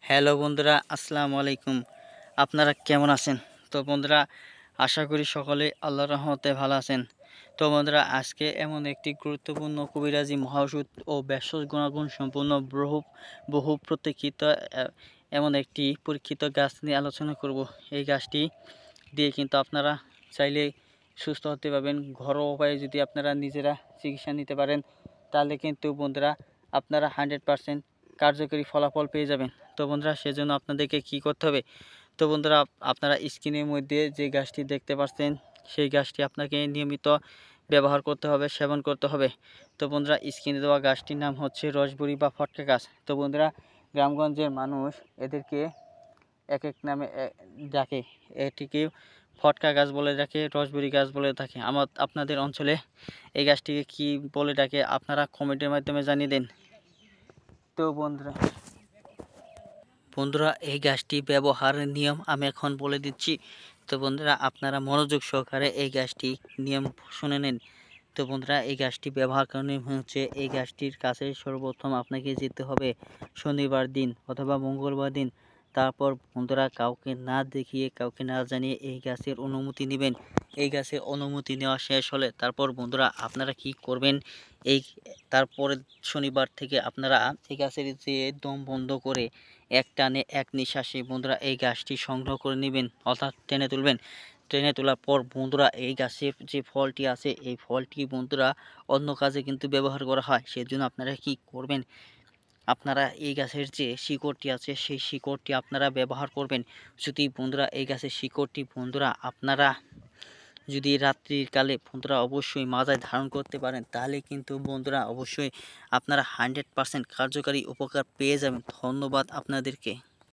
Hello বন্ধুরা, আসসালামু আলাইকুম। আপনারা কেমন আছেন? তো বন্ধুরা, আশা করি সকলে আল্লাহর রহমতে ভালো আছেন। তো বন্ধুরা, আজকে এমন একটি গুরুত্বপূর্ণ কবিরাজি মহাওষুধ ও ভেষজ গুণাগুণ সম্পূর্ণ বহু প্রতীক্ষিত এমন একটি পরীক্ষিত গাছ নিয়ে আলোচনা করব। এই গাছটি দিয়ে কিন্তু আপনারা চাইলে সুস্থ হতে পারবেন। ঘরোয়া উপায়ে যদি আপনারা নিজেরা চিকিৎসা নিতে পারেন, তাহলে কিন্তু বন্ধুরা আপনারা 100% কার্যকরী ফলাফল পেয়ে যাবেন। তো বন্ধুরা, সেজন্য আপনাদেরকে কি করতে হবে? তো বন্ধুরা, আপনারা স্ক্রিনের মধ্যে যে গাছটি দেখতে পাচ্ছেন, সেই গাছটি আপনাকে নিয়মিত ব্যবহার করতে হবে, সেবন করতে হবে। তো বন্ধুরা, স্ক্রিনে দেওয়া গাছটির নাম হচ্ছে রসবুরি বা ফটকা গাছ। তো বন্ধুরা, গ্রামগঞ্জের মানুষ এদেরকে এক এক নামে ডাকে। এটিকে ফটকা গাছ বলে ডাকে, রসবুরি গাছ বলে থাকে। আপনাদের অঞ্চলে এই গাছটিকে কি বলে ডাকে আপনারা কমেন্টের মাধ্যমে জানিয়ে দিন। তো বন্ধুরা, এই গাছটি ব্যবহারের নিয়ম আমি এখন বলে দিচ্ছি। তো বন্ধুরা, আপনারা মনোযোগ সহকারে এই গাছটি নিয়ম শুনে নিন। তো বন্ধুরা, এই গাছটি ব্যবহার করার নিয়ম হচ্ছে, এই গাছটির কাছে সর্বপ্রথম আপনাকে যেতে হবে শনিবার দিন অথবা মঙ্গলবার দিন। তারপর বন্ধুরা, কাউকে না দেখিয়ে, কাউকে না জানিয়ে এই গাছের অনুমতি নেবেন। এই গাছের অনুমতি নেওয়া শেষ হলে তারপর বন্ধুরা আপনারা কি করবেন, এই তারপরের শনিবার থেকে আপনারা এই গাছের যে দম বন্ধ করে এক টানে এক নিঃশ্বাসে বন্ধুরা এই গাছটি সংগ্রহ করে নেবেন, অর্থাৎ টেনে তুলবেন। টেনে তোলার পর বন্ধুরা, এই গাছের যে ফলটি আছে, এই ফলটি বন্ধুরা অন্য কাজে কিন্তু ব্যবহার করা হয়। সেজন্য আপনারা কি করবেন, আপনারা এই গাছের যে শিকড়টি আছে, সেই শিকড়টি আপনারা ব্যবহার করবেন। যদি বন্ধুরা এই গাছের শিকড়টি বন্ধুরা আপনারা যদি রাত্রির কালে বন্ধুরা অবশ্যই মাথায় ধারণ করতে পারেন, তাহলে কিন্তু বন্ধুরা অবশ্যই আপনারা 100% কার্যকারী উপকার পেয়ে যাবেন। ধন্যবাদ আপনাদেরকে।